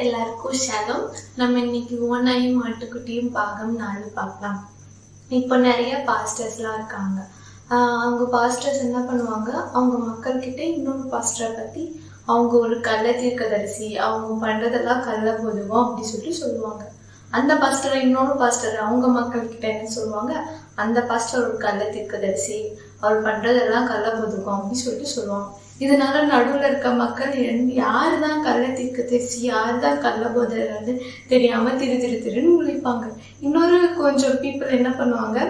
எல்லாருக்கும் ஷாலம். நம்ம இன்னைக்கு ஓனாயும் ஆட்டுக்குட்டியும் பாகம் 4 பார்க்கலாம். இப்போ நிறைய பாஸ்டர்ஸ்லாம் இருக்காங்க. அவங்க பாஸ்டர்ஸ் என்ன பண்ணுவாங்க, அவங்க மக்கள்கிட்ட இன்னொரு பாஸ்டரை பற்றி அவங்க ஒரு கள்ள தீர்க்கதரிசி, அவங்க பண்ணுறதெல்லாம் கள்ள போதுவோம் அப்படி சொல்லுவாங்க. அந்த பாஸ்டரை இன்னொரு பாஸ்டர் அவங்க மக்கள்கிட்ட என்ன சொல்லுவாங்க, அந்த பாஸ்டர் ஒரு கள்ள தீர்க்கதரிசி, அவர் பண்ணுறதெல்லாம் கள்ள போதுவோம் அப்படி சொல்லுவாங்க. இதனால நடுவில் இருக்க மக்கள் யாரு தான் கள்ள தீர்க்கதரிசி, யாரு தான் கள்ள போதர்ன்னு தெரியாம திருன்னு முழிப்பாங்க. இன்னொரு கொஞ்சம் பீப்புள் என்ன பண்ணுவாங்க,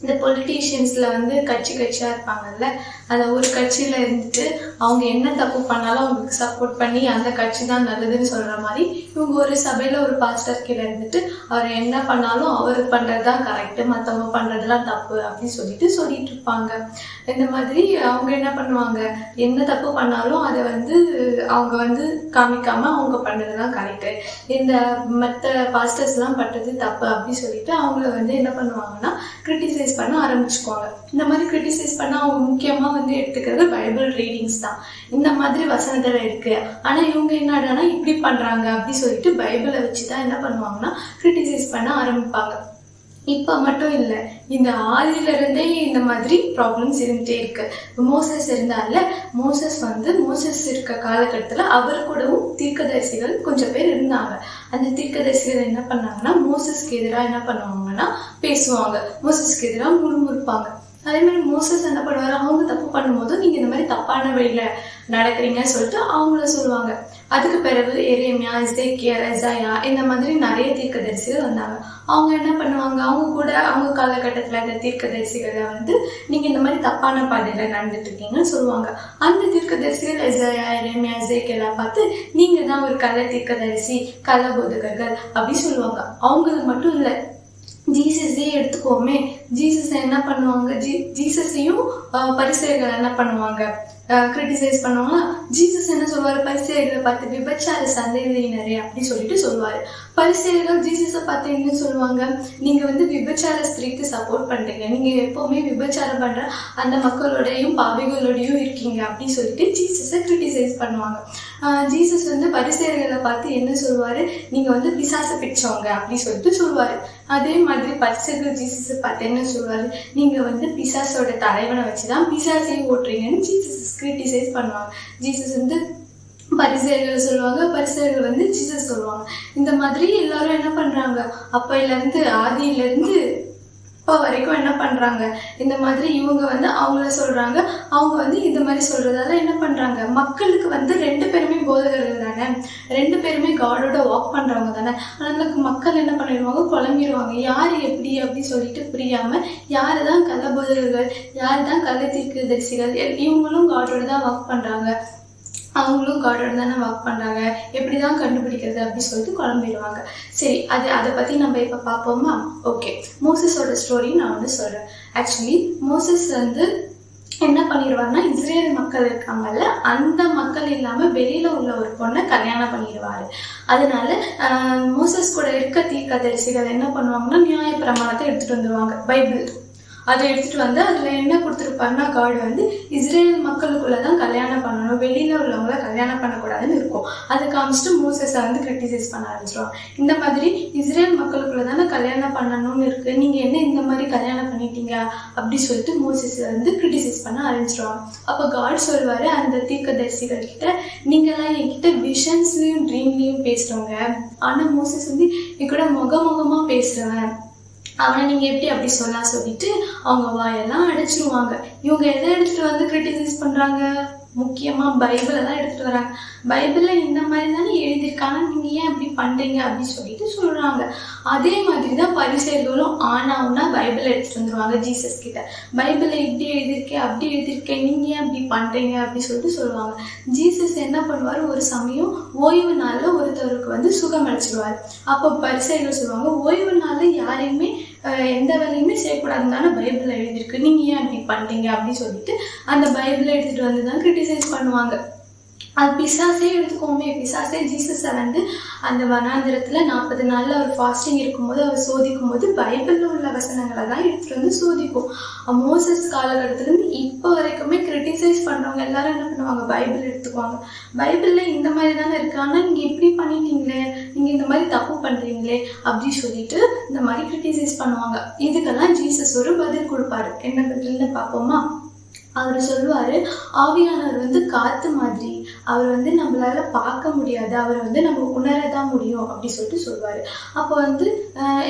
இந்த பொலிட்டீஷியன்ஸ்ல கட்சியா இருப்பாங்கல்ல, அந்த ஒரு கட்சியில இருந்துட்டு அவங்க என்ன தப்பு பண்ணாலும் அவங்களுக்கு சப்போர்ட் பண்ணி அந்த கட்சி தான் நல்லதுன்னு சொல்ற மாதிரி இவங்க ஒரு சபையில ஒரு பாஸ்டர் கீழே இருந்துட்டு அவர் என்ன பண்ணாலும் அவர் பண்றதுதான் கரெக்ட், மற்றவங்க பண்றதுலாம் தப்பு அப்படின்னு சொல்லிட்டு இருப்பாங்க. இந்த மாதிரி அவங்க என்ன பண்ணுவாங்க, என்ன தப்பு பண்ணாலும் அதை அவங்க காமிக்காம அவங்க பண்றதுதான் கரெக்ட், இந்த மற்ற பாஸ்டர்ஸ் எல்லாம் பண்றது தப்பு அப்படி சொல்லிட்டு அவங்கள என்ன பண்ணுவாங்கன்னா கிரிட்டிசைஸ் பண்ண ஆரம்பிச்சுக்குவாங்க. இந்த மாதிரி கிரிட்டிசைஸ் பண்ண அவங்க முக்கியமா எடுத்துக்கிறது பைபிள் ரீடிங்ஸ் தான். இந்த மாதிரி வசனத்துல இருக்கு, ஆனா இவங்க என்னடானா இப்படி பண்றாங்க அப்படி சொல்லிட்டு பைபிளை வச்சுதான் என்ன பண்ணுவாங்கன்னா கிரிட்டிசைஸ் பண்ண ஆரம்பிப்பாங்க. இப்ப மட்டும் இல்ல, இந்த ஆதியில இருந்தே இந்த மாதிரி ப்ராப்ளம்ஸ் இருந்துட்டே இருக்கு. மோசஸ் இருந்தால மோசஸ் இருக்க காலகட்டத்துல அவர் கூடவும் தீர்க்கதரிசிகள் கொஞ்சம் பேர் இருந்தாங்க. அந்த தீர்க்கதரிசிகள் என்ன பண்ணாங்கன்னா மோசஸ்க்கு எதிராக என்ன பண்ணுவாங்கன்னா பேசுவாங்க, மோசஸ்க்கு எதிராக முறுமுறுப்பாங்க. அதே மாதிரி மோசஸ் என்ன பண்ணுவாரு, அவங்க தப்பு பண்ணும்போது நீங்க இந்த மாதிரி தப்பான வழியில நடக்கிறீங்கன்னு சொல்லிட்டு அவங்கள சொல்லுவாங்க. அதுக்கு பிறகு எரேமியா, எசேக்கியேல், எசாயா இந்த மாதிரி நிறைய தீர்க்கதரிசிகள் வந்தாங்க. அவங்க என்ன பண்ணுவாங்க, அவங்க கூட அவங்க காலகட்டத்துல இந்த தீர்க்கதரிசிகளை நீங்க இந்த மாதிரி தப்பான பாதையில நடந்துட்டு இருக்கீங்கன்னு சொல்லுவாங்க. அந்த தீர்க்கதரிசிகள் எசாயா, எரேமியா, எசேக்கியேலை பார்த்து நீங்க தான் ஒரு கள்ள தீர்க்கதரிசி, கள்ள போதகர்கள் அப்படி சொல்லுவாங்க. அவங்களுக்கு மட்டும் இல்லை, ஜீசஸே எடுத்துக்கோமே, ஜீசஸ் என்ன பண்ணுவாங்க, ஜீசஸையும் பரிசேயர்கள் என்ன பண்ணுவாங்க, கிரிட்டிசைஸ் பண்ணுவாங்க. ஜீசஸ் என்ன சொல்லுவாரு, பரிசேயர்களை பார்த்து விபச்சார சந்ததியினரே அப்படி சொல்லுவாரு. பரிசேயர்கள் ஜீசஸை பார்த்து என்ன சொல்லுவாங்க, நீங்க விபச்சார ஸ்திரீக்கு சப்போர்ட் பண்றீங்க, நீங்க எப்பவுமே விபச்சாரம் பண்ற அந்த மக்களோடையும் பாவிகளோடையும் இருக்கீங்க அப்படின்னு சொல்லிட்டு ஜீசஸை கிரிட்டிசைஸ் பண்ணுவாங்க. ஜீசஸ் பரிசேயர்களை பார்த்து என்ன சொல்லுவாரு, நீங்க பிசாசை பிடிச்சவங்க அப்படி சொல்லுவாரு. அதே மாதிரி பரிசேயர்கள் ஜீசஸை பார்த்து என்ன சொல்லுவாரு, நீங்க பிசாசோட தலைவனை வச்சுதான் பிசாசையும் ஓட்டுறீங்கன்னு ஜீசஸ் கிரிட்டிசைஸ் பண்ணுவாங்க. ஜீசஸ் பரிசேயர்கள் சொல்லுவாங்க, பரிசேயர்கள் ஜீசஸ் சொல்லுவாங்க. இந்த மாதிரி எல்லாரும் என்ன பண்றாங்க, அப்பையில இருந்து ஆதியில இருந்து இப்போ வரைக்கும் என்ன பண்றாங்க, இந்த மாதிரி இவங்க அவங்கள சொல்றாங்க, அவங்க இந்த மாதிரி சொல்றதால என்ன பண்றாங்க, மக்களுக்கு ரெண்டு பேருமே போதகர்கள் தானே, ரெண்டு பேருமே காடோட வாக் பண்றவங்க தானே. அதனால மக்கள் என்ன பண்ணிடுவாங்க, குழம்பிடுவாங்க, யாரு எப்படி அப்படி சொல்லிட்டு புரியாம யாருதான் கள்ள போதகர்கள், யாருதான் கள்ள தீர்க்கதரிசிகள், இவங்களும் காடோட தான் வாக் பண்றாங்க, அவங்களும் காடோட தானே வாக் பண்றாங்க, எப்படிதான் கண்டுபிடிக்கிறது அப்படி சொல்லிட்டு குழம்பிடுவாங்க. சரி, அதை பத்தி நம்ம இப்ப பார்ப்போமா? ஓகே, மோசஸோட ஸ்டோரி நான் சொல்றேன். ஆக்சுவலி மோசஸ் என்ன பண்ணிடுவாருன்னா, இஸ்ரேல் மக்கள் இருக்காங்கல்ல, அந்த மக்கள் இல்லாம வெளியில உள்ள ஒரு பொண்ணை கல்யாணம் பண்ணிடுவாரு. அதனால மோசஸ் கூட இருக்க தீர்க்கதரிசிகள் என்ன பண்ணுவாங்கன்னா நியாய பிரமாணத்தை எடுத்துட்டு வந்துருவாங்க, பைபிள். அதை எடுத்துட்டு அதுல என்ன கொடுத்துருப்பாருன்னா, காட் இஸ்ரேல் மக்களுக்குள்ளதான் கல்யாணம் பண்ணணும், வெளியில உள்ளவங்கள கல்யாணம் பண்ணக்கூடாதுன்னு இருக்கும். அதை காமிச்சிட்டு மோசஸை கிரிட்டிசைஸ் பண்ண ஆரம்பிச்சிருவாங்க. இந்த மாதிரி இஸ்ரேல் மக்களுக்குள்ளதானே கல்யாணம் பண்ணணும்னு இருக்கு, நீங்க என்ன இந்த மாதிரி கல்யாணம் பண்ணிட்டீங்க அப்படி சொல்லிட்டு மோசஸை கிரிட்டிசைஸ் பண்ண ஆரம்பிச்சிருவாங்க. அப்ப காட் சொல்வாரு அந்த தீர்க்கதரிசிகள் கிட்ட, நீங்கெல்லாம் என்கிட்ட விஷன்ஸ்லயும் ட்ரீம்லயும் பேசுறவங்க, ஆனா மோசஸ் என் கூட முகமுகமா பேசுறவன், அவனை நீங்க எப்படி அப்படி சொல்லிட்டு அவங்க வாயெல்லாம் அடைச்சிருவாங்க. இவங்க எதை எடுத்துட்டு கிரிட்டிசைஸ் பண்றாங்க, முக்கியமா பைபிளை தான் எடுத்துட்டு வராங்க. பைபிள்ல இந்த மாதிரி தானே எழுதியிருக்காங்க, நீங்க ஏன் அப்படி பண்றீங்க அப்படி சொல்றாங்க. அதே மாதிரிதான் பரிசேயர்களும் ஆனாவுன்னா பைபிளை எடுத்துட்டு வந்துருவாங்க ஜீசஸ் கிட்ட, பைபிள்ல இப்படி எழுதியிருக்கேன் அப்படி எழுதியிருக்கேன், நீங்க ஏன் அப்படி பண்றீங்க அப்படி சொல்லுவாங்க. ஜீசஸ் என்ன பண்ணுவாரு, ஒரு சமயம் ஓய்வு நாள்ல ஒருத்தருக்கு சுகம் அளிச்சிருவாரு. அப்ப பரிசேயர்கள் சொல்லுவாங்க, ஓய்வு நாள்ல யாரையுமே எந்த வேலையுமே செய்யக்கூடாதுன்னு தானே பைபிள்ல எழுதியிருக்கு, நீங்க ஏன் அப்படி பண்றீங்க அப்படி சொல்லிட்டு அந்த பைபிளை எடுத்துட்டு வந்துதான் கிரிட்டிசைஸ் பண்ணுவாங்க. அது பிசாசே எடுத்துக்கோமே, பிசாசே ஜீசஸை அந்த வனாந்திரத்துல 40 நாள்ல அவர் ஃபாஸ்டிங் இருக்கும்போது அவர் சோதிக்கும் போது பைபிள்ல உள்ள வசனங்களை தான் எடுத்துட்டு சோதிக்கும். மோசஸ் காலகட்டத்துல இருந்து இப்ப வரைக்குமே கிரிட்டிசைஸ் பண்றவங்க எல்லாரும் என்ன பண்ணுவாங்க, பைபிள் எடுத்துக்குவாங்க. பைபிள்ல இந்த மாதிரி தானே இருக்கு, ஆனா நீங்க இப்படி பண்ணிட்டீங்களே பண்றீங்களே அப்படி சொல்லிட்டு இந்த மாதிரி கிரிட்டிசைஸ் பண்ணுவாங்க. இதுக்கெல்லாம் ஜீசஸ் ஒரு பதில் கொடுப்பாரு. என்ன பதில்னு பார்ப்போமா? அவர் சொல்லுவாரு, ஆவியானவர் காத்து மாதிரி, அவர் நம்மளால பார்க்க முடியாது, அவர் நம்ம உணரதான் முடியும் அப்படி சொல்லிட்டு சொல்லுவாரு. அப்போ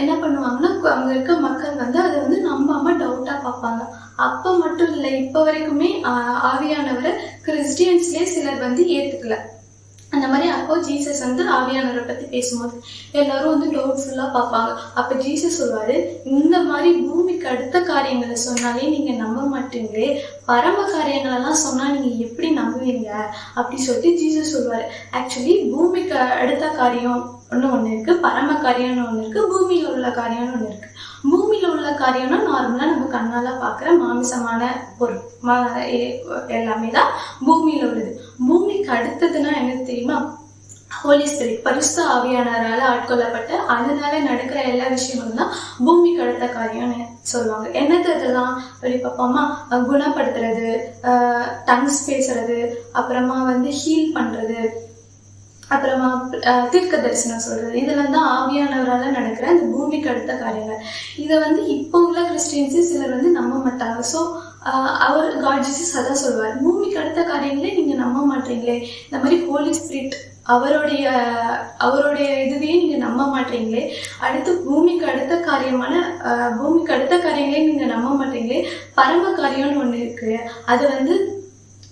என்ன பண்ணுவாங்கன்னா, அங்க இருக்க மக்கள் அதை நம்பாம டவுட்டா பார்ப்பாங்க. அப்ப மட்டும் இல்லை, இப்ப வரைக்குமே ஆவியானவரை கிறிஸ்டியன்ஸ்லயே சிலர் ஏத்துக்கல. அந்த மாதிரி அப்போ ஜீசஸ் ஆவியானவரை பத்தி பேசும்போது எல்லாரும் டவுட்ஃபுல்லா பார்ப்பாங்க. அப்ப ஜீசஸ் சொல்வாரு, இந்த மாதிரி பூமிக்கு அடுத்த காரியங்களை சொன்னாலே நீங்க நம்ப மாட்டீங்களே, பரம காரியங்கள் எல்லாம் சொன்னா நீங்க எப்படி நம்புவீங்க அப்படி சொல்லிட்டு ஜீசஸ் சொல்வாரு. ஆக்சுவலி பூமிக்கு அடுத்த காரியம் ஒண்ணு இருக்கு, பரம காரியம்னு ஒண்ணு இருக்கு, பூமியில உள்ள காரியம்னு ஒண்ணு இருக்கு. பூமியில உள்ள காரியம்னா நார்மலா நம்ம கண்ணால பாக்குற மாமிசமான பொருள் எல்லாமே தான் பூமியில உள்ளது. பூமிக்கு அடுத்ததுன்னா என்ன தெரியுமா? ஹோலி ஸ்பிரிட், பரிசுத்த ஆவியானவரால ஆட்கொள்ளப்பட்ட அதனால நடக்கிற எல்லா விஷயங்களும் தான் பூமிக்கு அடுத்த காரியம்னு சொல்லுவாங்க. என்னது அதெல்லாம் அப்படி பார்ப்போமா? குணப்படுத்துறது, டங்ஸ் பேசுறது, அப்புறமா ஹீல் பண்றது, அப்புறமா தீர்க்க தரிசனம் சொல்றது, இதெல்லாம் தான் ஆவியானவரால நடக்கிற அந்த பூமிக்கு அடுத்த காரியங்கள். இதை இப்போ உள்ள கிறிஸ்டியன்ஸு சிலர் நம்ப மாட்டாங்க. ஸோ அவர் காட் ஜீசஸ் அதான் சொல்வார், பூமிக்கு அடுத்த காரியங்களே நீங்க நம்ப மாட்டீங்களே, இந்த மாதிரி ஹோலி ஸ்பிரிட் அவருடைய இதுவே நீங்க நம்ப மாட்டீங்களே, அடுத்து பூமிக்கு அடுத்த காரியங்களே நீங்க நம்ப மாட்டீங்களே, பரம காரியம்னு ஒண்ணு இருக்கு, அது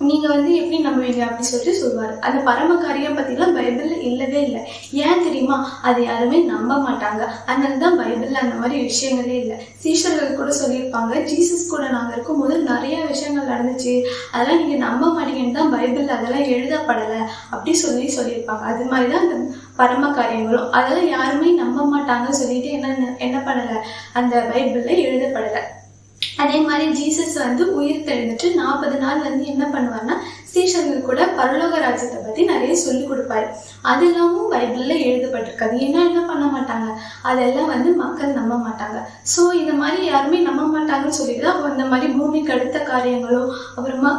நீங்க எப்படி நம்புவீங்க அப்படி சொல்லிட்டு சொல்லுவாரு. அந்த பரம காரியம் பத்திலாம் பைபிள்ல இல்லவே இல்லை. ஏன் தெரியுமா? அது யாருமே நம்ப மாட்டாங்க. அதனாலதான் பைபிள்ல அந்த மாதிரி விஷயங்களே இல்லை. சீஷர்கள் கூட சொல்லியிருப்பாங்க, ஜீசஸ் கூட நாங்க இருக்கும்போது நிறைய விஷயங்கள் நடந்துச்சு, அதெல்லாம் நீங்க நம்ப மாட்டீங்கன்னு தான் பைபிள்ல அதெல்லாம் எழுதப்படலை அப்படி சொல்லியிருப்பாங்க. அது மாதிரிதான் அந்த பரம காரியங்களும், அதெல்லாம் யாருமே நம்ப மாட்டாங்க சொல்லிட்டு என்ன பண்ணல, அந்த பைபிள்ல எழுதப்படலை. அதே மாதிரி ஜீசஸ் உயிர் தெழுந்துட்டு 40 நாள் என்ன பண்ணுவார்னா, சீஷர்கள் கூட பரலோக ராஜ்யத்தை பத்தி நிறைய சொல்லி கொடுப்பாரு. அதெல்லாமும் பைபிள்ல எழுதப்பட்டிருக்காது. ஏன்னா என்ன பண்ண மாட்டாங்க, அதெல்லாம் மக்கள் நம்ப மாட்டாங்க. ஸோ இந்த மாதிரி யாருமே நம்ப மாட்டாங்கன்னு சொல்லிட்டு அந்த மாதிரி பூமிக்கு அடுத்த காரியங்களும் அப்புறமா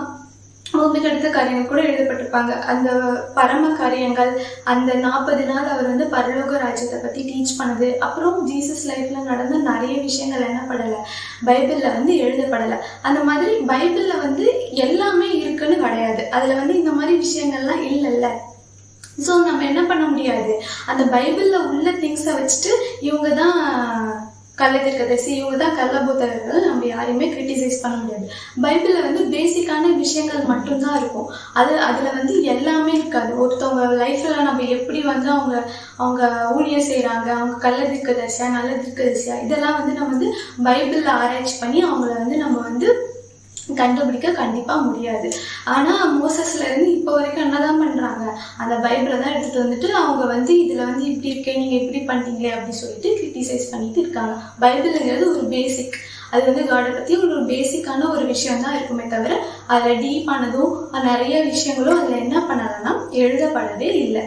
பூமிக்கு அடுத்த காரியங்கள் கூட எழுதப்பட்டிருப்பாங்க. அந்த பரம காரியங்கள், அந்த 40 நாள் அவர் பரலோக ராஜ்யத்தை பத்தி டீச் பண்ணது, அப்புறம் ஜீசஸ் லைஃப்ல நடந்த நிறைய விஷயங்கள் என்ன படலை, பைபிள்ல எழுதப்படலை. அந்த மாதிரி பைபிள்ல எல்லாமே இருக்குன்னு கிடையாது. அதுல இந்த மாதிரி விஷயங்கள்லாம் இல்லைல்ல. ஸோ நம்ம என்ன பண்ண முடியாது, அந்த பைபிள்ல உள்ள திங்ஸை வச்சுட்டு இவங்க தான் கள்ளத்திற்கதரிசி, இவங்க தான் கள்ளபோதகர்கள், நம்ம யாரையுமே கிரிட்டிசைஸ் பண்ண முடியாது. பைபிள்ல பேசிக்கான விஷயங்கள் மட்டும்தான் இருக்கும். அதுல எல்லாமே இருக்காது. ஒருத்தவங்க லைஃப்ல நம்ம எப்படி அவங்க ஊழியம் செய்யறாங்க, அவங்க கள்ளத்திற்கதரிசியா நல்ல திர்க்கதரிசியா, இதெல்லாம் நம்ம பைபிள்ல ஆராய்ச்சி பண்ணி அவங்கள நம்ம கண்டுபிடிக்க கண்டிப்பா முடியாது. ஆனா மோசஸ்ல இருந்து இப்போ வரைக்கும் என்னதான் பண்றாங்க, அந்த பைபிளை தான் எடுத்துட்டு அவங்க இதுல இப்படி இருக்கே, நீங்க இப்படி பண்ணிட்டீங்களே அப்படி சொல்லிட்டு கிரிட்டிசைஸ் பண்ணிட்டு இருக்காங்க. பைபிள்ங்கிறது ஒரு பேசிக், அது காடை பத்தி ஒரு பேசிக்கான ஒரு விஷயம் தான் இருக்குமே தவிர அதுல டீப்பானதும் நிறைய விஷயங்களும் அதுல என்ன பண்ணலன்னா எழுதப்படவே இல்லை.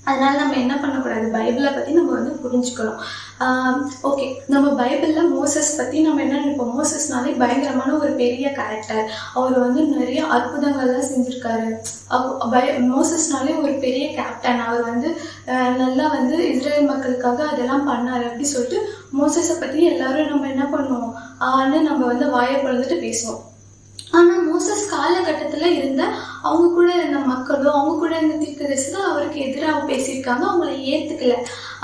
அதனால நம்ம என்ன பண்ணக்கூடாது, பைபிளை பத்தி நம்ம புரிஞ்சுக்கணும். ஓகே, நம்ம பைபிள்ல மோசஸ் பத்தி நம்ம என்ன நினைப்போம், மோசஸ்னாலே பயங்கரமான ஒரு பெரிய கேரக்டர், அவர் நிறைய அற்புதங்கள்லாம் செஞ்சிருக்காரு. மோசஸ்னாலே ஒரு பெரிய கேப்டன், அவர் நல்லா இஸ்ரேல் மக்களுக்காக அதெல்லாம் பண்ணாரு அப்படி சொல்லிட்டு மோசஸை பத்தி எல்லாரும் நம்ம என்ன பண்ணுவோம், நம்ம வாயை பொழுதுட்டு பேசுவோம். ஆனா மோசஸ் காலகட்டத்துல இருந்த அவங்க கூட இருந்த மக்களும் அவங்க கூட இருந்த தீர்க்கதரிசிகள் அவருக்கு எதிராக பேசியிருக்காங்க, அவங்கள ஏத்துக்கல,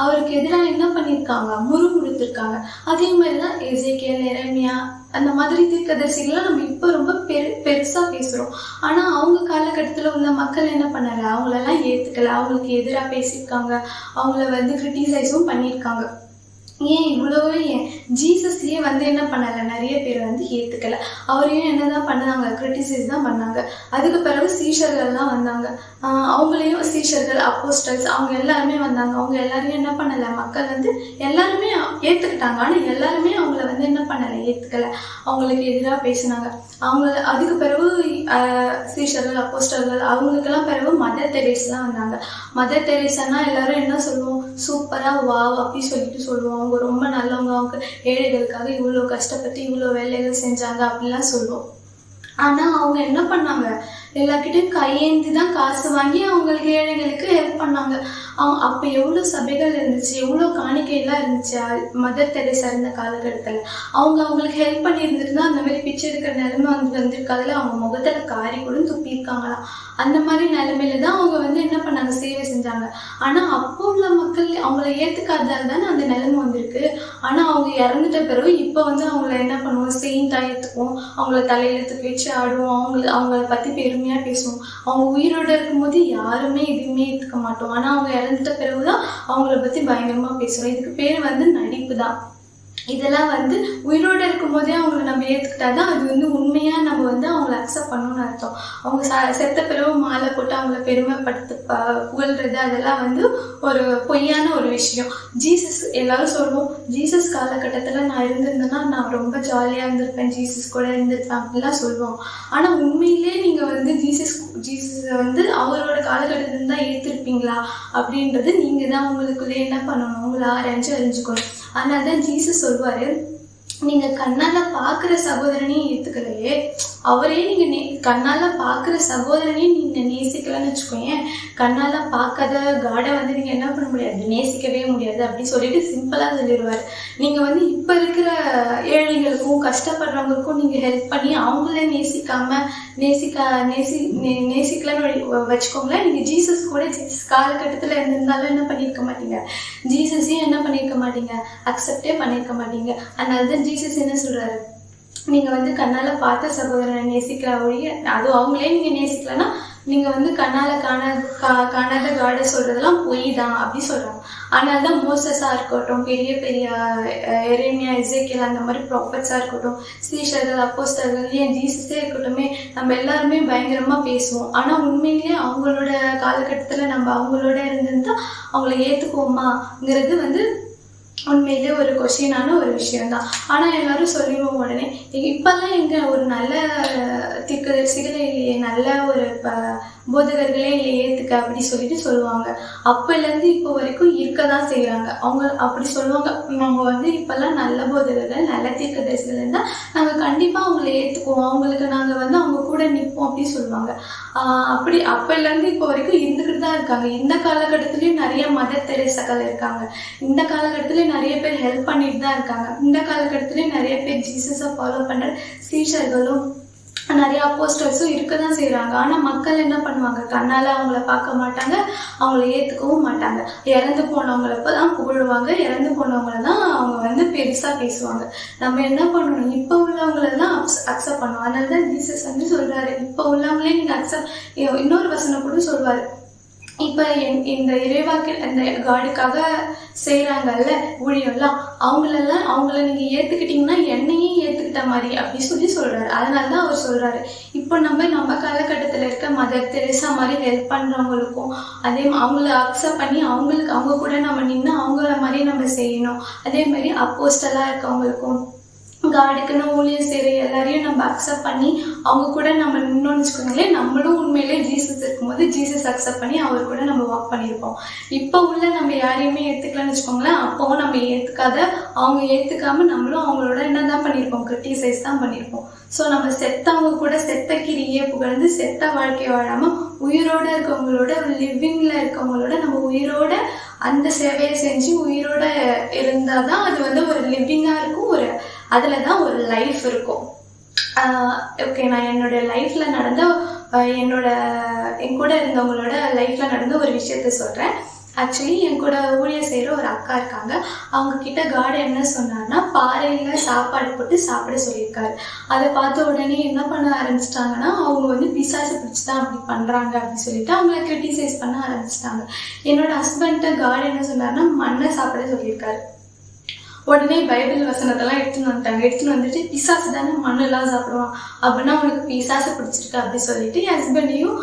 அவருக்கு எதிராக என்ன பண்ணியிருக்காங்க, முறுமுறுத்திருக்காங்க. அதே மாதிரிதான் எசேக்கியேல், எரேமியா, அந்த மாதிரி தீர்க்கதரிசிகளை நம்ம இப்ப ரொம்ப பெருசா பேசுறோம். ஆனா அவங்க காலகட்டத்துல உள்ள மக்கள் என்ன பண்ணல, அவங்களெல்லாம் ஏத்துக்கல, அவங்களுக்கு எதிராக பேசியிருக்காங்க, அவங்கள கிரிட்டிசைஸும் பண்ணியிருக்காங்க. ஏன் இவ்வளவு, ஏன் ஜீசஸ்லயே என்ன பண்ணல, நிறைய பேர் ஏத்துக்கல, அவரையும் என்னதான் பண்ணாங்க, கிரிட்டிசைஸ் தான் பண்ணாங்க. அதுக்கு பிறகு சீஷர்கள்லாம் வந்தாங்க, அவங்களையும் சீஷர்கள், அப்போஸ்டல்ஸ், அவங்க எல்லாருமே வந்தாங்க. அவங்க எல்லாரையும் என்ன பண்ணல, மக்கள் எல்லாருமே ஏத்துக்கிட்டாங்க. ஆனா எல்லாருமே அவங்கள என்ன பண்ணல, ஏத்துக்கல, அவங்களுக்கு எதிராக பேசினாங்க. அதுக்கு பிறகு சீஷர்கள், அப்போஸ்டல்கள், அவங்களுக்கெல்லாம் பிறகு மதர் தெரேசாலாம் வந்தாங்க. மதர் தெரேசானா எல்லாரும் என்ன சொல்லுவோம், சூப்பரா வாவ் அப்படி சொல்லிட்டு சொல்லுவோம், அவங்க ரொம்ப நல்லவங்க, அவங்க ஏழைகளுக்காக இவ்வளவு கஷ்டப்பட்டு இவ்வளவு வேலைகள் செஞ்சாங்க அப்படிலாம் சொல்லுவோம். ஆனா அவங்க என்ன பண்ணாங்க, எல்லார்கிட்டையும் கையேந்தி தான் காசு வாங்கி அவங்களுக்கு ஏழைகளுக்கு ஹெல்ப் பண்ணாங்க. அப்ப எவ்வளவு சபைகள் இருந்துச்சு, எவ்வளவு காணிக்கையெல்லாம் இருந்துச்சு மதர் தெரேசா இருந்த காலகட்டத்துல. அவங்களுக்கு ஹெல்ப் பண்ணி இருந்திருந்தா அந்த மாதிரி பிச்சை எடுக்கிற நிலைமை வந்திருக்காதுல. அவங்க முகத்துல காரி கூட துப்பியிருக்காங்களாம். அந்த மாதிரி நிலைமையில தான் அவங்க என்ன பண்ணாங்க, சேவை செஞ்சாங்க. ஆனா அப்போ உள்ள மக்கள் அவங்கள ஏத்துக்காததால தானே அந்த நிலைமை வந்திருக்கு. ஆனா அவங்க இறந்துட்ட பிறகு இப்ப அவங்கள என்ன பண்ணுவோம், செயின்டா ஏத்துக்குவோம், அவங்கள தலையில தூக்கி வச்சு ஆடுவோம், அவங்கள பத்தி பெருமையா பேசுவோம். அவங்க உயிரோட இருக்கும்போது யாருமே எதுவுமே ஏத்துக்க மாட்டோம். ஆனா அவங்க இறந்துட்ட பிறகுதான் அவங்கள பத்தி பயங்கரமா பேசுவோம். இதுக்கு பேர் நடிப்பு தான். இதெல்லாம் உயிரோட இருக்கும் போதே அவங்களை நம்ம ஏத்துக்கிட்டாதான் அது உண்மையா நம்ம அவங்களை அக்செப்ட் பண்ணணும்னு அர்த்தம். அவங்க செத்த பிறகு மாலை போட்டு அவங்கள பெருமைப்படுத்த புகழ்றது அதெல்லாம் ஒரு பொய்யான ஒரு விஷயம். ஜீசஸ் எல்லாரும் சொல்லுவோம், ஜீசஸ் காலகட்டத்துல நான் இருந்திருந்தேன்னா நான் ரொம்ப ஜாலியா இருந்திருப்பேன், ஜீசஸ் கூட இருந்திருப்பேன் அப்படிலாம் சொல்லுவோம். ஆனா உண்மையிலே நீங்க ஜீசஸ் அவரோட காலகட்டத்துல தான் ஏத்திருப்பீங்களா அப்படின்றது நீங்க தான் உங்களுக்குள்ளே என்ன பண்ணணும், உங்களை ஆராய்ஞ்சு அறிஞ்சுக்கணும். அதனாலதான் ஜீசஸ் சொல்வாரு, நீங்க கண்ணால பாக்குற சகோதரனையும் ஏத்துக்கலையே, அவரே நீங்க கண்ணால பாக்குற சகோதரனையும் நீங்க நேசிக்கலன்னு வச்சுக்கோங்க, கண்ணால பார்க்காத காடை நீங்க என்ன பண்ண முடியாது, நேசிக்கவே முடியாது அப்படி சொல்லிட்டு சிம்பிளா சொல்லிடுவாரு. நீங்க இப்ப இருக்கிற ஏழைகளுக்கும் கஷ்டப்படுறவங்களுக்கும் நீங்க ஹெல்ப் பண்ணி அவங்கள நேசிக்கலன்னு வச்சுக்கோங்களேன். நீங்க ஜீசஸ் கூட ஜீசஸ் காலகட்டத்துல இருந்திருந்தாலும் என்ன பண்ணிருக்க மாட்டீங்க, ஜீசஸையும் என்ன பண்ணிருக்க மாட்டீங்க, அக்செப்டே பண்ணிருக்க மாட்டீங்க. அதனாலதான் ஜீசஸ் என்ன சொல்றாரு, நீங்க கண்ணால பார்த்த சகோதரனை நேசிக்கிற ஒழிய, அது அவங்களே நீங்க நேசிக்கலன்னா நீங்க கண்ணால காணாத காடை சொல்றதெல்லாம் பொய் தான் அப்படி சொல்றாங்க. அதனாலதான் மோசஸா இருக்கட்டும், பெரிய பெரிய எரேமியா, எசேக்கியேல் அந்த மாதிரி ப்ராஃபட்ஸா இருக்கட்டும், சீஷர்கள், அப்போஸ்தலர்கள், ஏன் ஜீசஸே இருக்கட்டுமே, நம்ம எல்லாருமே பயங்கரமா பேசுவோம். ஆனா உண்மையிலேயே அவங்களோட காலகட்டத்துல நம்ம அவங்களோட இருந்திருந்தா அவங்கள ஏத்துக்குவோமாங்கிறது உண்மையிலே ஒரு கொஸ்டினான ஒரு விஷயம்தான். ஆனா எல்லாரும் சொல்லிடுவோம் உடனே, இப்பெல்லாம் எங்க ஒரு நல்ல தீர்க்கதரிசிகளே இல்லையே, நல்ல ஒரு போதகர்களே இல்லை ஏத்துக்க அப்படி சொல்லிட்டு சொல்லுவாங்க. அப்பல இருந்து இப்போ வரைக்கும் இருக்கதான் செய்யறாங்க. அவங்க அப்படி சொல்லுவாங்க, நம்ம இப்பெல்லாம் நல்ல போதகர்கள், நல்ல தீர்க்கதரிசிகள் இருந்தா நாங்க கண்டிப்பா அவங்களை ஏத்துக்குவோம், அவங்களுக்கு நாங்க அவங்க கூட நிற்போம் அப்படி சொல்லுவாங்க. அப்படி அப்பல இருந்து இப்போ வரைக்கும் இருந்துகிட்டு தான் இருக்காங்க. இந்த காலகட்டத்திலயும் நிறைய மதர் தெரேசாக்கள் இருக்காங்க. இந்த காலகட்டத்திலயும் நிறைய பேர் ஹெல்ப் பண்ணிட்டு தான் இருக்காங்க. இந்த காலகட்டத்திலயும் நிறைய பேர் ஜீசஸை ஃபாலோ பண்ற சீஷர்களும் நிறைய அப்போஸ்டல்ஸும் இருக்கதான் செய்யறாங்க. ஆனா மக்கள் என்ன பண்ணுவாங்க, கண்ணால அவங்கள பார்க்க மாட்டாங்க, அவங்கள ஏத்துக்கவும் மாட்டாங்க. இறந்து போனவங்களப்பதான் புகழுவாங்க, இறந்து போனவங்களதான் அவங்க பெருசா பேசுவாங்க. நம்ம என்ன பண்ணணும், இப்ப உள்ளவங்களதான் அக்செப்ட் பண்ணணும். அதனாலதான் ஜீசஸ் சொல்றாரு, இப்ப உள்ளவங்களே நீங்க அக்செப்ட். இன்னொரு வசனம் கூட சொல்வாரு, இப்ப இந்த இறைவாக்கு அந்த காடுக்காக செய்யறாங்கல்ல ஊழியெல்லாம், அவங்கள நீங்க ஏத்துக்கிட்டீங்கன்னா என்னையும் ஏத்துக்கிட்ட மாதிரி அப்படி சொல்றாரு. அதனாலதான் அவர் சொல்றாரு, இப்போ நம்ம காலகட்டத்துல இருக்க மதர் தெரேசா மாதிரி ஹெல்ப் பண்றவங்களுக்கும் அதே அவங்கள அக்செப்ட் பண்ணி அவங்க கூட நம்ம நின்று அவங்கள மாதிரி நம்ம செய்யணும். அதே மாதிரி அப்போஸ்டலா இருக்கவங்களுக்கும் காடுக்குன்னு ஊழியர் செய்யற எல்லாரையும் நம்ம அக்செப்ட் பண்ணி அவங்க கூட நம்ம நின்னோன்னு வச்சுக்கோங்களேன், நம்மளும் உண்மையிலே ஜீசஸ் இருக்கும்போது ஜீசஸ் அக்செப்ட் பண்ணி அவர் கூட நம்ம வாக் பண்ணியிருப்போம். இப்போ உள்ள நம்ம யாரையுமே ஏத்துக்கலாம்னு வச்சுக்கோங்களேன், அப்பவும் நம்ம ஏத்துக்காத அவங்க ஏத்துக்காம நம்மளும் அவங்களோட என்னதான் பண்ணியிருப்போம், கிரிட்டிசைஸ் தான் பண்ணியிருப்போம். ஸோ நம்ம செத்தவங்க கூட செத்த கிரியே புகழ்ந்து செத்த வாழ்க்கையை வாழாம உயிரோட இருக்கவங்களோட, லிவிங்ல இருக்கவங்களோட நம்ம உயிரோட அந்த சேவையை செஞ்சு உயிரோட இருந்தாதான் அது ஒரு லிவிங்கா இருக்கும், ஒரு அதுலதான் ஒரு லைஃப் இருக்கும். ஓகே, நான் என்னோட லைஃப்ல நடந்த என் கூட இருந்தவங்களோட லைஃப்ல நடந்த ஒரு விஷயத்த சொல்றேன். ஆக்சுவலி என் கூட ஊழியர் செய்யற ஒரு அக்கா இருக்காங்க. அவங்க கிட்ட காட் என்ன சொன்னார்னா, பாறையில சாப்பாடு போட்டு சாப்பிட சொல்லியிருக்காரு. அதை பார்த்த உடனே என்ன பண்ண ஆரம்பிச்சிட்டாங்கன்னா, அவங்க பிசாசு பிடிச்சுதான் அப்படி பண்றாங்க அப்படின்னு சொல்லிட்டு அவங்கள கிரிட்டிசைஸ் பண்ண ஆரம்பிச்சிட்டாங்க. என்னோட ஹஸ்பண்ட காட் என்ன சொன்னார்னா, மண்ணை சாப்பிட சொல்லியிருக்காரு. உடனே பைபிள் வசனத்தெல்லாம் எடுத்துன்னு வந்துட்டு பிசாசு தானே மண்ணெல்லாம் சாப்பிடுவான், அப்படின்னா உனக்கு பிசாசு பிடிச்சிருக்கு அப்படி சொல்லிட்டு என் ஹஸ்பண்டையும்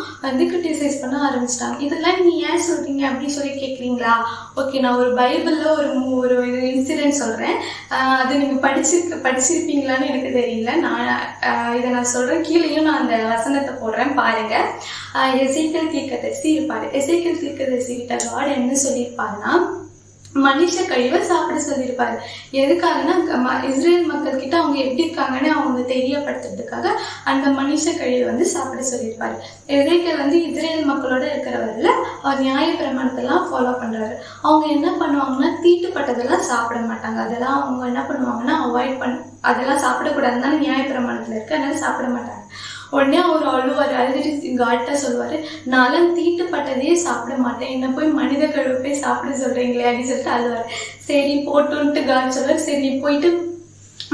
கிரிட்டிசைஸ் பண்ண ஆரம்பிச்சிட்டாங்க. இதெல்லாம் நீ ஏன் சொல்றீங்க அப்படி சொல்லி கேட்குறீங்களா? ஓகே, நான் ஒரு பைபிள்ல ஒரு இன்சிடென்ட் சொல்றேன். அது நீங்க படிச்சிருப்பீங்களான்னு எனக்கு தெரியல. இதை நான் சொல்றேன், கீழேயும் நான் அந்த வசனத்தை போடுறேன் பாருங்க. எசேக்கியேல் தீர்க்கதரிசி இருப்பாரு. எசேக்கியேல் தீர்க்கதரிசி கிட்ட காட் என்ன சொல்லியிருப்பாருன்னா, மனுஷ கழிவை சாப்பிட சொல்லியிருப்பாரு. எதுக்காகன்னா இஸ்ரேல் மக்கள் கிட்ட அவங்க எப்படி இருக்காங்கன்னு அவங்க தெரியப்படுத்துறதுக்காக அந்த மனுஷ கழிவை வந்து சாப்பிட சொல்லியிருப்பாரு. எசேக்கியேல் வந்து இஸ்ரேல் மக்களோட இருக்கிறவரில் அவர் நியாய பிரமாணத்தெல்லாம் ஃபாலோ பண்றாரு. அவங்க என்ன பண்ணுவாங்கன்னா தீட்டுப்பட்டதெல்லாம் சாப்பிட மாட்டாங்க. அதெல்லாம் அவங்க என்ன பண்ணுவாங்கன்னா அதெல்லாம் சாப்பிடக்கூடாதுன்னு தான் நியாய பிரமாணத்துல இருக்கு. அதனால சாப்பிட மாட்டாங்க. உடனே அவர் அழுவாரு. அழுதுட்டு காட்ட சொல்லுவாரு, நான்லாம் தீட்டுப்பட்டதையே சாப்பிட மாட்டேன், என்ன போய் மனித கழிவு போய் சாப்பிட சொல்றீங்களே அப்படின்னு சொல்லிட்டு அழுவாரு. சரி போட்டுன்ட்டு காட் சொல்லுவார், சரி நீ போயிட்டு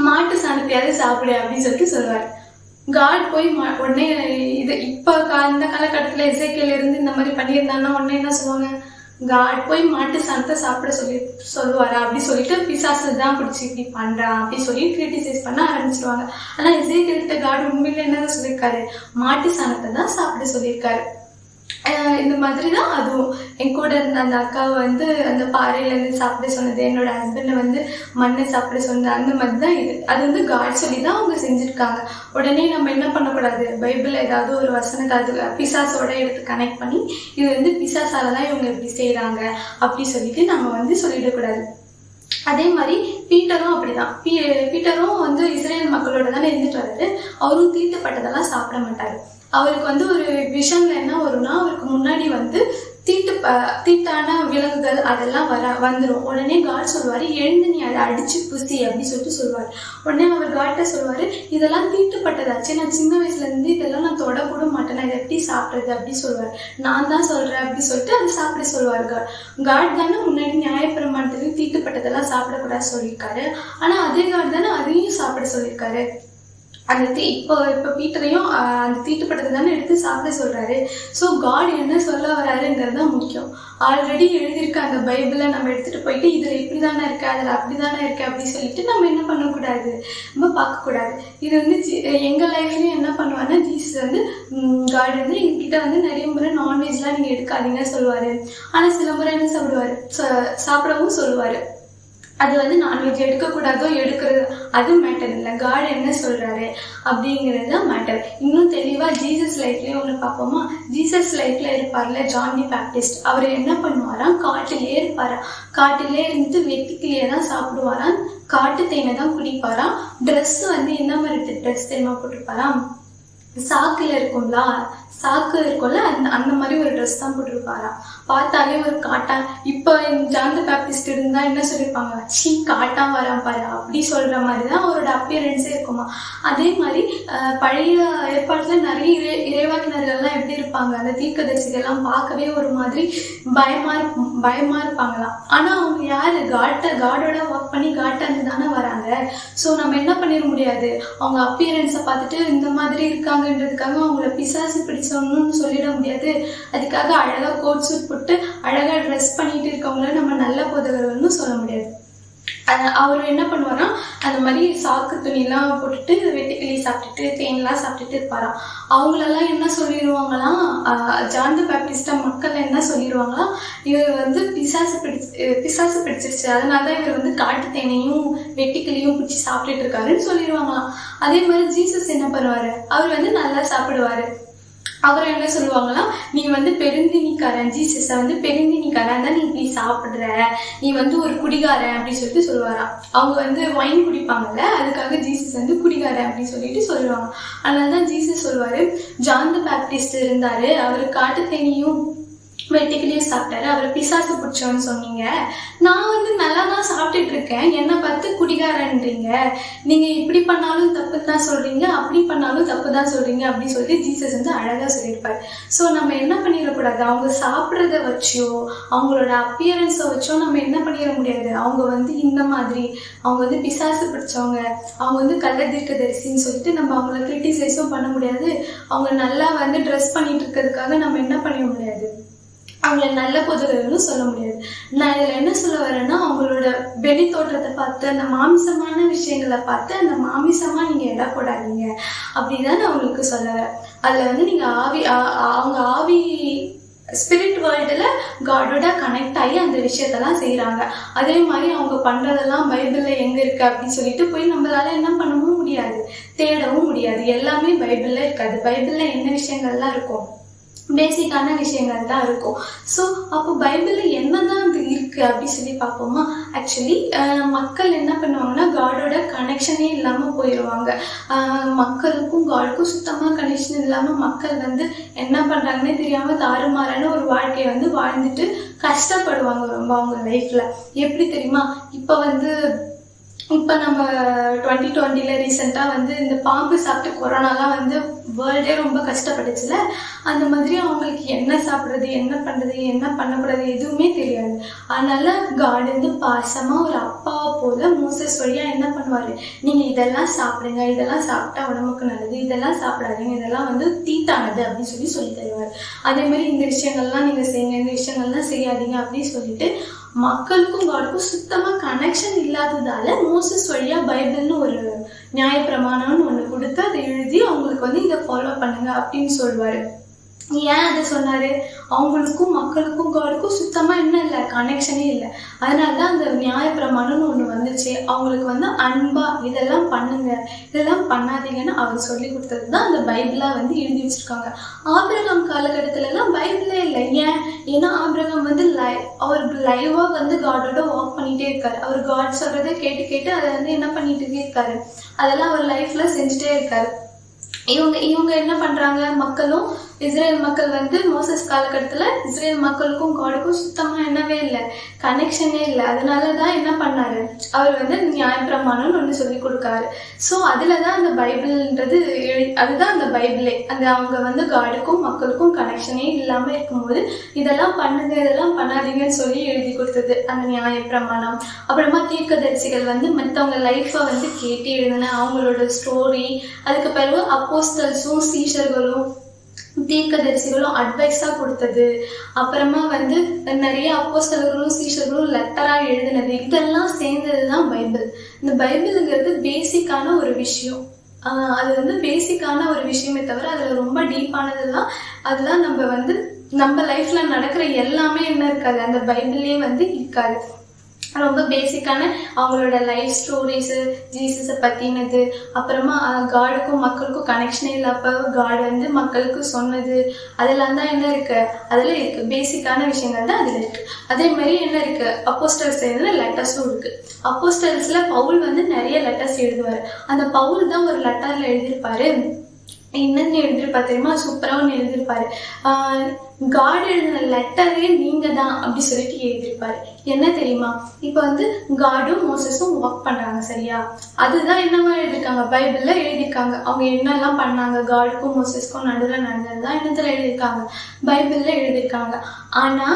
மாட்டு சாணத்தையாவது சாப்பிடு அப்படின்னு சொல்லிட்டு சொல்லுவாரு. காட் போய் உடனே இது இப்ப அந்த காலகட்டத்துல எசேக்கியேல் இருந்து இந்த மாதிரி பண்ணியிருந்தாங்கன்னா உடனே என்ன சொல்லுவாங்க, காட் போய் மாட்டு சாணத்தை சாப்பிட சொல்லுவாரா அப்படி சொல்லிட்டு பிசாசு தான் பிடிச்சி இப்படி பண்றான் அப்படி சொல்லி கிரிட்டிசைஸ் பண்ண ஆரம்பிச்சிருவாங்க. ஆனா எசேக்கியேல் கிட்ட காட் உண்மையில என்னதான் சொல்லியிருக்காரு, மாட்டு சாணத்தை தான் சாப்பிட சொல்லியிருக்காரு. இந்த மாதிரி தான் அதுவும் என் கூட இருந்த அந்த அக்காவை வந்து அந்த பாறையிலேருந்து சாப்பிட சொன்னது, என்னோட ஹஸ்பண்டை வந்து மண்ணை சாப்பிட சொன்னது, அந்த மாதிரி தான் இது. அது வந்து காட் சொல்லி தான் அவங்க செஞ்சுருக்காங்க. உடனே நம்ம என்ன பண்ணக்கூடாது, பைபிள் ஏதாவது ஒரு வசனத்தை அது பிசாசோட எடுத்து கனெக்ட் பண்ணி இது வந்து பிசாசால தான் இவங்க இப்படி செய்கிறாங்க அப்படி சொல்லிட்டு நம்ம வந்து சொல்லிடக்கூடாது. அதே மாதிரி பீட்டரும் அப்படிதான். பீட்டரும் வந்து இஸ்ரேல் மக்களோட தானே இருந்துட்டு வர்றாரு. அவரும் தீட்டுப்பட்டதெல்லாம் சாப்பிட மாட்டாரு. அவருக்கு வந்து ஒரு விஷன்ல என்ன வரும்னா, அவருக்கு முன்னாடி வந்து தீட்டான விலங்குகள் அதெல்லாம் வந்துடும். உடனே காட் சொல்லுவாரு, எழுந்து நீ அதை அடிச்சு புசி அப்படி சொல்லிட்டு சொல்லுவார். உடனே அவர் காட்ட சொல்லுவாரு, இதெல்லாம் தீட்டுப்பட்டதாச்சு, நான் சின்ன வயசுல இருந்து இதெல்லாம் நான் தொடக்கூட மாட்டேன், நான் இதை எப்படி சாப்பிட்றது அப்படி சொல்லுவார். நான் தான் சொல்றேன் அப்படி சொல்லிட்டு அதை சாப்பிட சொல்லுவார். காட் தானே முன்னாடி நியாயப்பிரமாணத்துக்கு தீட்டுப்பட்டதெல்லாம் சாப்பிடக்கூடாது சொல்லியிருக்காரு. ஆனா அதே காட் தானே அதையும் சாப்பிட சொல்லியிருக்காரு. அந்த இப்போ பீட்டரையும் அந்த தீட்டுப்பட்டதை தானே எடுத்து சாப்பிட சொல்றாரு. ஸோ காட் என்ன சொல்ல வராருங்கிறது தான் முக்கியம். ஆல்ரெடி எழுதியிருக்காங்க பைபிளை நம்ம எடுத்துட்டு போயிட்டு இதுல இப்படிதானே இருக்கு, அதுல அப்படிதானே இருக்கு அப்படி சொல்லிட்டு நம்ம என்ன பண்ணக்கூடாது, நம்ம பார்க்கக்கூடாது. இது வந்து எங்க லைஃப்லயும் என்ன பண்ணுவாருன்னா, ஜீசஸ் வந்து காட் வந்து எங்ககிட்ட வந்து நிறைய முறை நான்வெஜ்லாம் நீங்க எடுக்காதீங்க சொல்லுவாரு. ஆனா சில முறை என்ன சாப்பிடவும் சொல்லுவாரு. அது வந்து நான்வெஜ் எடுக்கக்கூடாதோ எடுக்கிறது அது மேட்டர் இல்லை, காட் என்ன சொல்றாரு அப்படிங்கிறது தான் மேட்டர். இன்னும் தெளிவா ஜீசஸ் லைஃப்லயே ஒன்று பார்ப்போமா. ஜீசஸ் லைஃப்ல இருப்பார்ல ஜான் தி பேப்டிஸ்ட், அவர் என்ன பண்ணுவாராம், காட்டிலே இருப்பாராம். காட்டிலே இருந்துட்டு வெட்டிக்கிளியே தான் சாப்பிடுவாராம், காட்டு தேனை தான் குடிப்பாராம். ட்ரெஸ் வந்து என்ன மாதிரி ட்ரெஸ் தெரியுமா போட்டிருப்பாராம், சாக்குல இருக்கும்ல, சாக்கு இருக்கும்ல அந்த மாதிரி ஒரு ட்ரெஸ் தான் போட்டிருப்பாராம். பார்த்தாலே ஒரு காட்டான். இப்போ ஜான் தி பேப்டிஸ்ட் இருந்தா என்ன சொல்லியிருப்பாங்க, சீ காட்டான் வரான் பாரு அப்படி சொல்ற மாதிரி தான் அவரோட அப்பியரன்ஸே இருக்குமா. அதே மாதிரி பழைய ஏற்பாட்டுல நிறைய இறைவாக்கினர்கள்லாம் எப்படி இருப்பாங்க, அந்த தீர்க்கதரிசிகள்லாம் பார்க்கவே ஒரு மாதிரி பயமா இருப்பாங்களாம். ஆனா அவங்க யாரு, காடோட ஒர்க் பண்ணி காட்டாந்து தானே வராங்க. ஸோ நம்ம என்ன பண்ணிட முடியாது, அவங்க அப்பியரன்ஸை பார்த்துட்டு இந்த மாதிரி இருக்காங்கன்றதுக்காக அவங்கள பிசாசு பிடிச்சவங்கன்னு சொல்லிட முடியாது. அதுக்காக அழகா கோட் சூட் போட்டு அழகா ட்ரெஸ் பண்ணிட்டு இருக்கவங்கள நம்ம நல்ல போதகர்கள்னு சொல்ல முடியாது. அவர் என்ன பண்ணுவாராம், அந்த மாதிரி சாக்கு துணிலாம் போட்டுட்டு வெட்டுக்கிளி சாப்பிட்டுட்டு தேன்லாம் சாப்பிட்டுட்டு இருப்பாராம். அவங்களெல்லாம் என்ன சொல்லிடுவாங்களாம், ஜான் தி பேப்டிஸ்ட் மக்கள் என்ன சொல்லிடுவாங்களாம், இவர் வந்து பிசாசு பிடிச்சிருச்சு, அதனாலதான் இவர் வந்து காட்டு தேனையும் வெட்டுக்கிளியும் பிடிச்சி சாப்பிட்டுட்டு இருக்காருன்னு சொல்லிடுவாங்களாம். அதே மாதிரி ஜீசஸ் என்ன பண்ணுவாரு, அவர் வந்து நல்லா சாப்பிடுவாரு. அவர் என்ன சொல்லுவாங்களாம், நீ வந்து பெருந்தினிக்காரன், ஜீசஸ வந்து பெருந்தினிக்காரன் தான் நீ இப்படி சாப்பிடுற, நீ வந்து ஒரு குடிகாரன் அப்படின்னு சொல்லிட்டு சொல்லுவாராம். அவங்க வந்து வைன் குடிப்பாங்கல்ல, அதுக்காக ஜீசஸ் வந்து குடிகாரன் அப்படின்னு சொல்லிட்டு சொல்லுவாங்க. அதனாலதான் ஜீசஸ் சொல்லுவாரு, ஜான் தி பேப்டிஸ்ட் இருந்தாரு, அவரு காட்டு தேனியும் வெட்டிக்கிளியும் சாப்பிட்டாரு, அவர் பிசாசு பிடிச்சோன்னு சொன்னீங்க, நான் வந்து நல்லா தான் சாப்பிட்டுட்டு இருக்கேன், என்னை பார்த்து குடிகாரன்றீங்க, நீங்க இப்படி பண்ணாலும் தப்பு தான் சொல்றீங்க, அப்படி பண்ணாலும் தப்பு தான் சொல்றீங்க அப்படின்னு சொல்லி ஜீசஸ் வந்து அழகா சொல்லியிருப்பாரு. ஸோ நம்ம என்ன பண்ணிடக்கூடாது, அவங்க சாப்பிட்றத வச்சோ அவங்களோட அப்பியரன்ஸை வச்சோ நம்ம என்ன பண்ணிட முடியாது, அவங்க வந்து இந்த மாதிரி அவங்க வந்து பிசாசு பிடிச்சவங்க, அவங்க வந்து கள்ள தீர்க்கதரிசின்னு சொல்லிட்டு நம்ம அவங்கள கிரிட்டிசைஸும் பண்ண முடியாது. அவங்க நல்லா வந்து ட்ரெஸ் பண்ணிட்டு இருக்கிறதுக்காக நம்ம என்ன பண்ண முடியாது, அவங்கள நல்ல போதகர்கள்னு சொல்ல முடியாது. நான் இதில் என்ன சொல்ல வரேன்னா, அவங்களோட வெளி தோற்றத்தை பார்த்து அந்த மாமிசமான விஷயங்களை பார்த்து அந்த மாமிசமா நீங்க எடை போடாதீங்க அப்படிதான் நான் உங்களுக்கு சொல்ல வரேன். அதுல வந்து நீங்க அவங்க ஆவி ஸ்பிரிட் வேர்ல்டுல காடோட கனெக்ட் ஆகி அந்த விஷயத்தெல்லாம் செய்யறாங்க. அதே மாதிரி அவங்க பண்றதெல்லாம் பைபிள்ல எங்க இருக்கு அப்படின்னு சொல்லிட்டு போய் நம்மளால என்ன பண்ணவும் முடியாது, தேடவும் முடியாது. எல்லாமே பைபிள்ல இருக்காது. பைபிள்ல என்ன விஷயங்கள்லாம் இருக்கும், பேசிக்கான விஷயங்கள் தான் இருக்கும். ஸோ அப்போ பைபிள்ல என்னதான் அது இருக்கு இருக்கு அப்படி சொல்லி பார்ப்போமா? ஆக்சுவலி மக்கள் என்ன பண்ணுவாங்கன்னா காடோட கனெக்ஷனே இல்லாமல் போயிடுவாங்க. மக்களுக்கும் காடுக்கும் சுத்தமாக கனெக்ஷன் இல்லாமல் மக்கள் வந்து என்ன பண்ணுறாங்கன்னே தெரியாமல் தாறுமாறான ஒரு வாழ்க்கையை வந்து வாழ்ந்துட்டு கஷ்டப்படுவாங்க ரொம்ப அவங்க லைஃப்பில். எப்படி தெரியுமா? இப்போ நம்ம 2020 ரீசெண்டாக வந்து இந்த பாம்பு சாப்பிட்டு கொரோனாலாம் வந்து வேர்ல்டே ரொம்ப கஷ்டப்பட்டுச்சுல. அந்த மாதிரி அவங்களுக்கு என்ன சாப்பிட்றது, என்ன பண்ணுறது, என்ன பண்ணக்கூடாது எதுவுமே தெரியாது. அதனால காட் வந்து பாசமாக ஒரு அப்பாவை போல மோசஸ் வழியாக என்ன பண்ணுவார், நீங்கள் இதெல்லாம் சாப்பிடுங்க, இதெல்லாம் சாப்பிட்டா உடம்புக்கு நல்லது, இதெல்லாம் சாப்பிடாதீங்க, இதெல்லாம் வந்து தீட்டானது அப்படின்னு சொல்லி தருவார். அதே மாதிரி இந்த விஷயங்கள்லாம் நீங்கள் செய்யுங்க, இந்த விஷயங்கள்லாம் செய்யாதீங்க அப்படின்னு சொல்லிட்டு மக்களுக்கும் காடுக்கும் சுத்தமாக கனெக்ஷன் இல்லாததால மோசஸ் வழியாக பைபிள்னு ஒரு நியாயப்பிரமாணம்னு ஒன்று கொடுத்து அதை எழுதி அவங்களுக்கு வந்து இதை ஃபாலோ பண்ணுங்க அப்படின்னு சொல்லுவார். ஏன் அதை சொன்னார்? அவங்களுக்கும் மக்களுக்கும் காடுக்கும் சுத்தமாக என்ன இல்லை, கனெக்ஷனே இல்லை. அதனால தான் அந்த நியாயப்பிரமாணம்னு ஒன்று வந்துச்சு. அவங்களுக்கு வந்து அன்பா இதெல்லாம் பண்ணுங்க, இதெல்லாம் பண்ணாதீங்கன்னு அவர் சொல்லி கொடுத்தது தான் அந்த பைபிளாக வந்து எழுதி வச்சுருக்காங்க. ஆபிரகாம் காலகட்டத்திலலாம் பைபிளே இல்லை. ஏன்னா ஆபிரகாம் வந்து அவர் லைவாக வந்து காடோட வாக் பண்ணிகிட்டே இருக்காரு. அவர் காட் சொல்கிறத கேட்டு கேட்டு அதை வந்து என்ன பண்ணிகிட்டே இருக்காரு, அதெல்லாம் அவர் லைஃப்பில் செஞ்சுட்டே இருக்காரு. இவங்க என்ன பண்றாங்க, மக்களும் இஸ்ரேல் மக்கள் வந்து மோசஸ் காலகட்டத்தில் இஸ்ரேல் மக்களுக்கும் காடுக்கும் சுத்தமா என்னவே இல்லை, கனெக்ஷனே இல்லை. அதனாலதான் என்ன பண்ணாரு, அவர் வந்து நியாயப்பிரமாணம்னு ஒன்று சொல்லி கொடுக்காரு. ஸோ அதுலதான் அந்த பைபிள்ன்றது அதுதான் அந்த பைபிளே. அந்த அவங்க வந்து காடுக்கும் மக்களுக்கும் கனெக்ஷனே இல்லாம இருக்கும்போது இதெல்லாம் பண்ணுங்க, இதெல்லாம் பண்ணாதீங்கன்னு சொல்லி எழுதி கொடுத்தது அந்த நியாயப்பிரமாணம். அப்புறமா தீர்க்கதரிசிகள் வந்து மற்றவங்க லைஃப்பை வந்து கேட்டு எழுதின அவங்களோட ஸ்டோரி. அதுக்கு பிறகு அப்போஸ்தலர்ஸும் சீஷர்களும் தீர்க்கதரிசிகளும் அட்வைஸா கொடுத்தது. அப்புறமா வந்து நிறைய அப்போஸ்தலர்களும் சீஷர்களும் லெட்டரா எழுதினது. இதெல்லாம் சேர்ந்ததுதான் பைபிள். இந்த பைபிளுங்கிறது பேசிக்கான ஒரு விஷயம். அது வந்து பேசிக்கான ஒரு விஷயமே தவிர அதுல ரொம்ப டீப்பானதெல்லாம் அதெல்லாம் நம்ம லைஃப்ல நடக்கிற எல்லாமே என்ன இருக்காது, அந்த பைபிள்லயே வந்து இருக்காது. ரொம்ப பேசிக்கான அவங்களோட லைஃப் ஸ்டோரிஸு, ஜீசஸை பற்றினது, அப்புறமா காடுக்கும் மக்களுக்கும் கனெக்ஷனே இல்லாப்போ காடு வந்து மக்களுக்கு சொன்னது, அதெல்லாம் தான் என்ன இருக்கு, அதில் இருக்குது. பேசிக்கான விஷயங்கள் தான் அதில் இருக்குது. அதே மாதிரி என்ன இருக்குது, அப்போஸ்டல்ஸ் எழுதின லெட்டர்ஸும் இருக்குது. அப்போஸ்டல்ஸில் பவுல் வந்து நிறைய லெட்டர்ஸ் எழுதுவார். அந்த பவுல் தான் ஒரு லெட்டரில் எழுதியிருப்பாரு. என்னன்னு எழுதியிருப்பாரு தெரியுமா, சூப்பராக ஒன்று எழுதியிருப்பாரு. காட் எழுதின லெட்டரே நீங்க தான் அப்படி சொல்லிட்டு எழுதியிருப்பாரு. என்ன தெரியுமா, இப்போ வந்து காடும் மோசஸும் வாக் பண்றாங்க சரியா, அதுதான் என்னவா எழுதியிருக்காங்க, பைபிள்ல எழுதியிருக்காங்க. அவங்க என்னெல்லாம் பண்ணாங்க, காடுக்கும் மோசஸ்க்கும் நடுவில் நடந்ததுதான் என்னத்துல எழுதியிருக்காங்க, பைபிள்ல எழுதியிருக்காங்க. ஆனா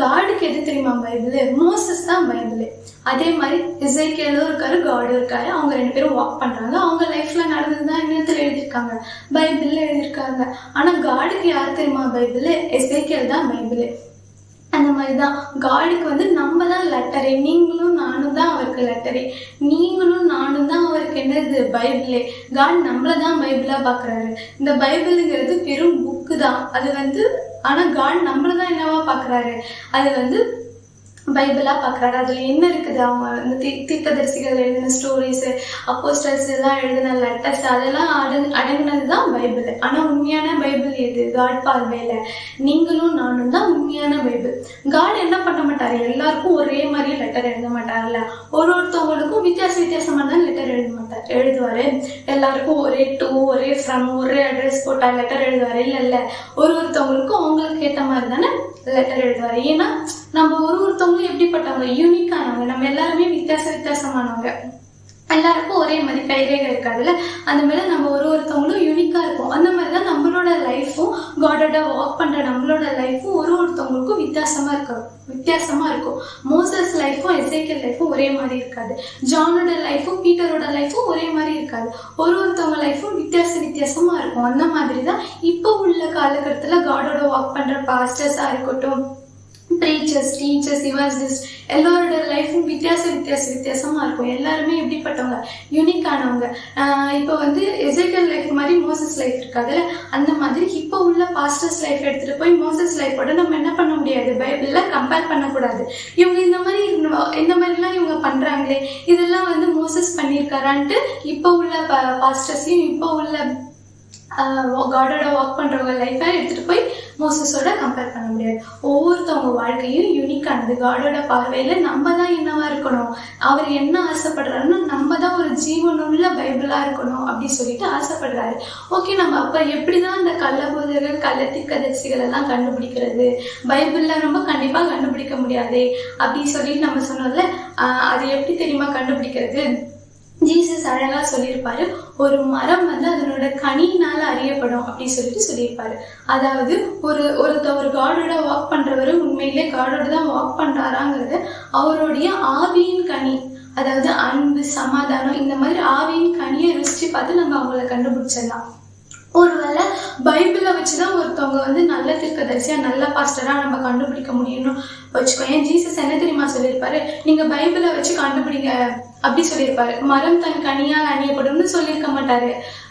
காடுக்கு எது தெரியுமா பைபிள், மோசஸ் தான் பைபிள். அதே மாதிரி எசேக்கியேலும் இருக்காரு, காடும் இருக்காரு. அவங்க ரெண்டு பேரும் வாக் பண்றாங்க. அவங்க லைஃப்ல நடந்ததுதான் என்னத்துல எழுதியிருக்காங்க, பைபிள்ல எழுதியிருக்காங்க. ஆனா காடுக்கு யார் தெரியுமா பைபிள், எசேக்கியேல் தான் பைபிள். அந்த மாதிரிதான் காடுக்கு வந்து நம்ம தான் லெட்டரே. நீங்களும் நானும் தான் அவருக்கு லெட்டரே. நீங்களும் நானும் தான் அவருக்கு என்னது, பைபிளே. காட் நம்மளதான் பைபிளா பாக்குறாரு. இந்த பைபிளுங்கிறது பெரும் புக்கு தான் அது வந்து. ஆனா காட் நம்மளதான் என்னவா பாக்குறாரு, அது வந்து பைபிளா பாக்குறாரு. அதுல என்ன இருக்குது, அவங்க இந்த தீர்க்கதரிசிகள் எழுதின ஸ்டோரிஸ், அப்போஸ்டல்ஸ் எல்லாம் எழுதின லெட்டர்ஸ், அதெல்லாம் அடங்கினதுதான் பைபிள். ஆனா உண்மையான பைபிள் எது, காட் பார்வையில நீங்களும் நானும் தான் உண்மையான பைபிள். காட் என்ன பண்ண மாட்டாரு, எல்லாருக்கும் ஒரே மாதிரி லெட்டர் எழுத மாட்டார்ல. ஒருத்தவங்களுக்கும் வித்தியாசமா தான் லெட்டர் எழுதுவாரு. எல்லாருக்கும் ஒரே டு, ஒரே ஃப்ரம், ஒரே அட்ரஸ் போட்டா லெட்டர் எழுதுவாரு இல்ல. ஒருத்தவங்களுக்கும் அவங்களுக்கு ஏற்ற மாதிரி தானே லெட்டர் எழுதுவாரு. ஏன்னா நம்ம ஒருத்தவங்களும் எப்படிப்பட்டவங்க, யூனிக்கானவங்க. நம்ம எல்லாருமே வித்தியாசமானவங்க. எல்லாருக்கும் ஒரே மாதிரி கைரேகை இருக்காதுல்ல. அந்த மாதிரி நம்ம ஒருத்தவங்களும் யூனிக்கா இருக்கும். அந்த மாதிரிதான் நம்மளோட லைஃப்பும், காடோட வாக் பண்ற நம்மளோட லைஃப்பும் ஒருத்தவங்களுக்கும் வித்தியாசமா இருக்கும். மோசஸ் லைஃப்பும் எசேக்கியேல் லைஃப்பும் ஒரே மாதிரி இருக்காது. ஜானோட லைஃப்பும் பீட்டரோட லைஃப்பும் ஒரே மாதிரி இருக்காது. ஒருத்தவங்க லைஃப்பும் வித்தியாசமா இருக்கும். அந்த மாதிரிதான் இப்போ உள்ள காலகட்டத்துல காடோட வாக் பண்ற பாஸ்டர்ஸா இருக்கட்டும், ப்ரீச்சர்ஸ், டீச்சர்ஸ், இவாஞ்சலிஸ்ட், எல்லாரோட லைஃப்பும் வித்தியாசமா இருக்கும். எல்லாருமே எப்படிப்பட்டவங்க, யூனிக்கானவங்க. இப்போ வந்து எசேக்கியேல் லைஃப் மாதிரி மோசஸ் லைஃப் இருக்காதுல்ல. அந்த மாதிரி இப்போ உள்ள பாஸ்டர்ஸ் லைஃப் எடுத்துட்டு போய் மோசஸ் லைஃபோட நம்ம என்ன பண்ண முடியாது, பைபிள்ல கம்பேர் பண்ணக்கூடாது. இவங்க இந்த மாதிரிலாம் இவங்க பண்றாங்களே, இதெல்லாம் வந்து மோசஸ் பண்ணியிருக்காரான்ட்டு இப்போ உள்ள பாஸ்டர்ஸையும் இப்போ உள்ள காடோட வாக் பண்ணுறவங்க லைஃப்பை எடுத்துகிட்டு போய் மோசஸோட கம்பேர் பண்ண முடியாது. ஒவ்வொருத்தவங்க வாழ்க்கையும் யூனிக்கானது. காடோட பார்வையில் நம்ம தான் என்னவா இருக்கணும், அவர் என்ன ஆசைப்படுறாருன்னா நம்ம தான் ஒரு ஜீவனுள்ள பைபிளாக இருக்கணும் அப்படி சொல்லிட்டு ஆசைப்படுறாரு. ஓகே, நம்ம அப்போ எப்படி தான் இந்த கள்ளபோதர்கள் கள்ளத்திற்கதரிசிகள் எல்லாம் கண்டுபிடிக்கிறது? பைபிளில் நம்ம கண்டிப்பாக கண்டுபிடிக்க முடியாது அப்படி சொல்லிட்டு நம்ம சொன்னோம்ல, அது எப்படி தெரியுமா கண்டுபிடிக்கிறது? ஜீசஸ் அழகா சொல்லியிருப்பாரு, ஒரு மரம் வந்து அதனோட கனியினால அறியப்படும் அப்படி சொல்லியிருப்பாரு. அதாவது ஒரு காடோட வாக் பண்றவரு உண்மையிலே காடோட தான் வாக் பண்றாராங்கிறது அவருடைய ஆவியின் கனி, அதாவது அன்பு, சமாதானம், இந்த மாதிரி ஆவியின் கனியை ருசிச்சு பார்த்து நம்ம அவங்கள கண்டுபிடிச்சிடலாம். ஒருவேளை பைபிளை வச்சுதான் ஒருத்தவங்க வந்து நல்ல தீர்க்கதரிசியா நல்ல பாஸ்டரா நம்ம கண்டுபிடிக்க முடியும்னு வச்சுக்கோ. ஏன் ஜீசஸ் என்ன தெரியுமா சொல்லியிருப்பாரு, நீங்க பைபிளை வச்சு கண்டுபிடிங்க அப்படி சொல்லியிருப்பாரு. மரம் தன் கனியால் அணியப்படும்னு சொல்லியிருக்க மாட்டாரு.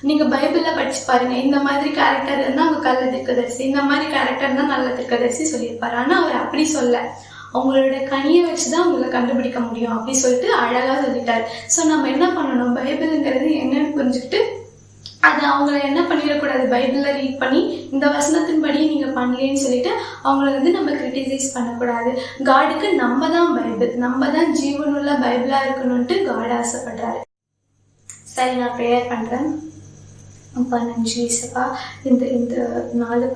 நீங்க பைபிள்ல படிச்சு பாருங்க, இந்த மாதிரி கேரக்டர் இருந்தா அவங்க கள்ள தீர்க்கதரிசி, இந்த மாதிரி கேரக்டர் தான் நல்ல தீர்க்கதரிசி சொல்லியிருப்பாரு. ஆனா அவர் அப்படி சொல்ல, அவங்களோட கனியை வச்சுதான் அவங்களை கண்டுபிடிக்க முடியும் அப்படி சொல்லிட்டு அழகா சொல்லிட்டாரு. ஸோ நம்ம என்ன பண்ணணும், பைபிளுங்கிறது என்னன்னு புரிஞ்சுக்கிட்டு அது அவங்கள என்ன பண்ணிடக்கூடாது, பைபிளில் ரீட் பண்ணி இந்த வசனத்தின்படி நீங்கள் பண்ணலேன்னு சொல்லிட்டு அவங்கள வந்து நம்ம கிரிட்டிசைஸ் பண்ணக்கூடாது. காடுக்கு நம்ம தான் பைபிள், நம்ம தான் ஜீவனுள்ள பைபிளாக இருக்கணும்ட்டு காட் ஆசைப்படுறாரு. சரி, நான் ப்ரேயர் பண்ணுறேன். அப்பா நன்றி இயேசுப்பா, இந்த 4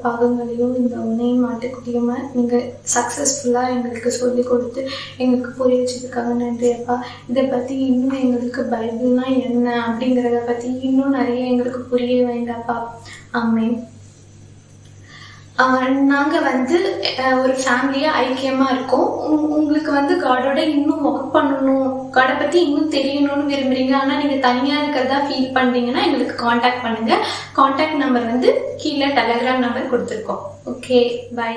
பாகங்களையும் இந்த உன்னையும் மாட்டுக்குட்டியுமா நீங்கள் சக்ஸஸ்ஃபுல்லாக எங்களுக்கு சொல்லி கொடுத்து எங்களுக்கு புரிய வச்சதுக்காக நன்றி அப்பா. இதை பற்றி இன்னும் எங்களுக்கு பைபிள்னா என்ன அப்படிங்கிறத பற்றி இன்னும் நிறைய எங்களுக்கு புரிய வேண்டாப்பா. ஆமென். நாங்கள் வந்து ஒரு ஃபேமிலியாக ஐக்கியமாக இருக்கோம். உங்களுக்கு வந்து காடோட இன்னும் ஒர்க் பண்ணணும், காடை பற்றி இன்னும் தெரியணும்னு விரும்புகிறீங்க, ஆனால் நீங்கள் தனியாக இருக்கிறதா ஃபீல் பண்ணுறீங்கன்னா எங்களுக்கு காண்டாக்ட் பண்ணுங்கள். காண்டாக்ட் நம்பர் வந்து கீழே டெலகிராம் நம்பர் கொடுத்துருக்கோம். Okay, by.